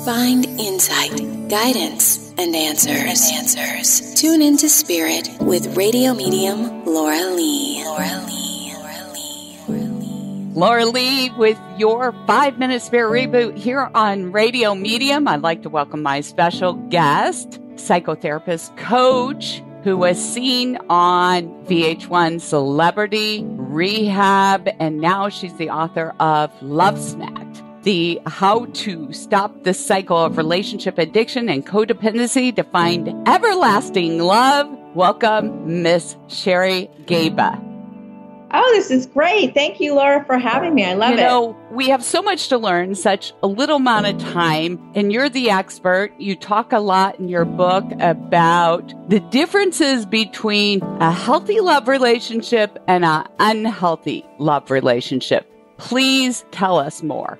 Find insight, guidance, and answers. Tune into Spirit with radio medium Laura Lee. Laura Lee with your 5-Minute Spirit Reboot here on Radio Medium. I'd like to welcome my special guest, psychotherapist coach, who was seen on VH1 Celebrity, Rehab, and now she's the author of Love Smacked, the How to Stop the Cycle of Relationship Addiction and Codependency to Find Everlasting Love. Welcome, Miss Sherry Gaba. Oh, this is great. Thank you, Laura, for having me. I love it. You know, we have so much to learn, such a little amount of time, and you're the expert. You talk a lot in your book about the differences between a healthy love relationship and an unhealthy love relationship. Please tell us more.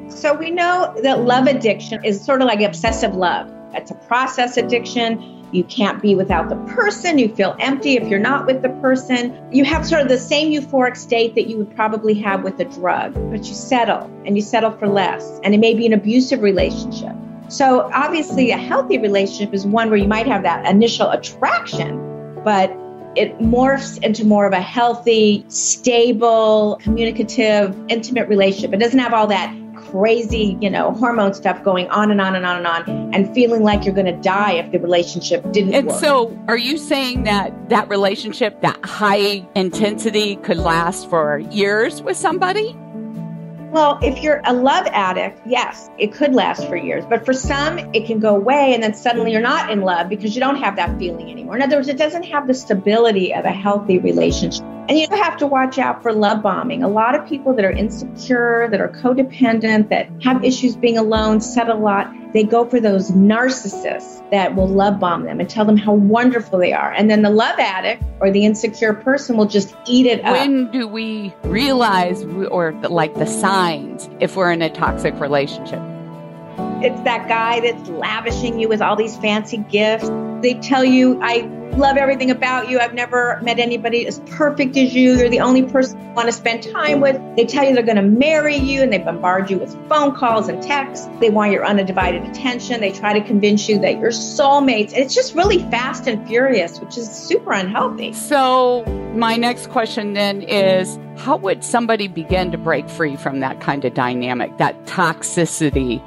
So we know that love addiction is sort of like obsessive love. It's a process addiction. You can't be without the person. You feel empty if you're not with the person. You have sort of the same euphoric state that you would probably have with a drug, but you settle for less. And it may be an abusive relationship. So obviously a healthy relationship is one where you might have that initial attraction, but it morphs into more of a healthy, stable, communicative, intimate relationship. It doesn't have all that crazy, hormone stuff going on and on and on and on, and feeling like you're going to die if the relationship didn't work. And so are you saying that relationship, that high intensity could last for years with somebody? Well, if you're a love addict, yes, it could last for years. But for some, it can go away and then suddenly you're not in love because you don't have that feeling anymore. In other words, it doesn't have the stability of a healthy relationship. And you have to watch out for love bombing. A lot of people that are insecure, that are codependent, that have issues being alone, settle a lot, they go for those narcissists that will love bomb them and tell them how wonderful they are. And then the love addict or the insecure person will just eat it up. When do we realize, or like the signs, if we're in a toxic relationship? It's that guy that's lavishing you with all these fancy gifts. They tell you, I love everything about you. I've never met anybody as perfect as you. You're the only person I want to spend time with. They tell you they're going to marry you, and they bombard you with phone calls and texts. They want your undivided attention. They try to convince you that you're soulmates. And it's just really fast and furious, which is super unhealthy. So my next question then is, how would somebody begin to break free from that kind of dynamic, that toxicity?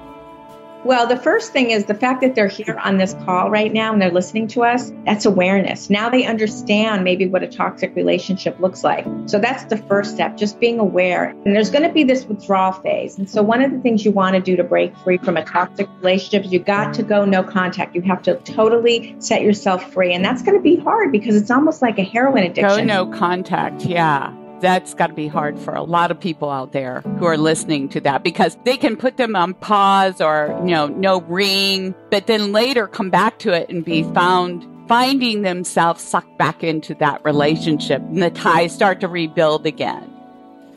Well, the first thing is the fact that they're here on this call right now and they're listening to us. That's awareness. Now they understand maybe what a toxic relationship looks like. So that's the first step, just being aware. And there's going to be this withdrawal phase. And so one of the things you want to do to break free from a toxic relationship is you got to go no contact. You have to totally set yourself free. And that's going to be hard because it's almost like a heroin addiction. Go no contact. Yeah. That's got to be hard for a lot of people out there who are listening to that, because they can put them on pause or, no ring, but then later come back to it and be finding themselves sucked back into that relationship, and the ties start to rebuild again.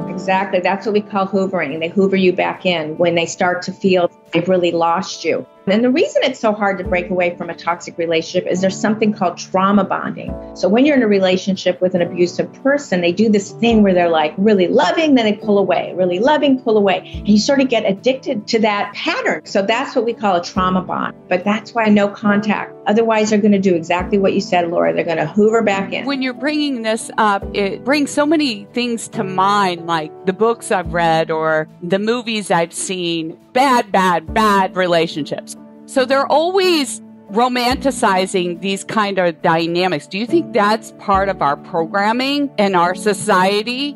Exactly. That's what we call hoovering. They hoover you back in when they start to feel they've really lost you. And the reason it's so hard to break away from a toxic relationship is there's something called trauma bonding. So when you're in a relationship with an abusive person, they do this thing where they're like really loving, then they pull away, really loving, pull away. And you sort of get addicted to that pattern. So that's what we call a trauma bond. But that's why no contact. Otherwise, they're going to do exactly what you said, Laura. They're going to hoover back in. When you're bringing this up, it brings so many things to mind, like the books I've read or the movies I've seen. Bad relationships. So they're always romanticizing these kind of dynamics. Do you think that's part of our programming in our society?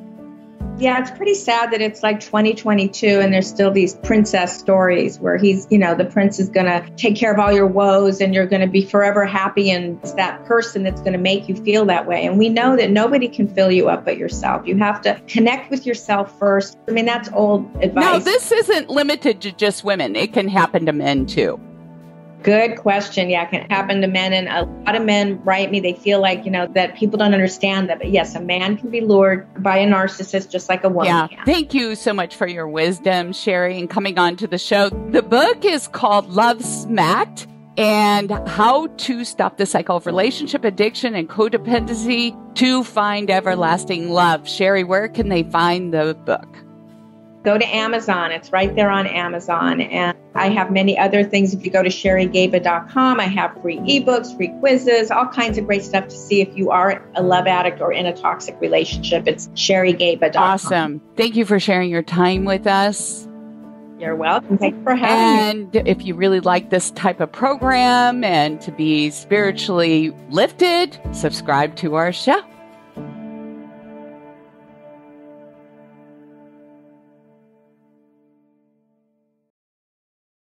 Yeah, it's pretty sad that it's like 2022 and there's still these princess stories where he's, the prince is going to take care of all your woes and you're going to be forever happy, and it's that person that's going to make you feel that way. And we know that nobody can fill you up but yourself. You have to connect with yourself first. I mean, that's old advice. Now, this isn't limited to just women. It can happen to men too. Good question. Yeah, it can happen to men. And a lot of men write me, they feel like, that people don't understand that. But yes, a man can be lured by a narcissist just like a woman can. Thank you so much for your wisdom, Sherry, and coming on to the show. The book is called Love Smacked, and How to Stop the Cycle of Relationship Addiction and Codependency to Find Everlasting Love. Sherry, where can they find the book? go to Amazon. It's right there on Amazon. And I have many other things. If you go to sherrygaba.com, I have free ebooks, free quizzes, all kinds of great stuff to see if you are a love addict or in a toxic relationship. It's sherrygaba.com. Awesome. Thank you for sharing your time with us. You're welcome. Thanks for having me. And if you really like this type of program and to be spiritually lifted, subscribe to our show.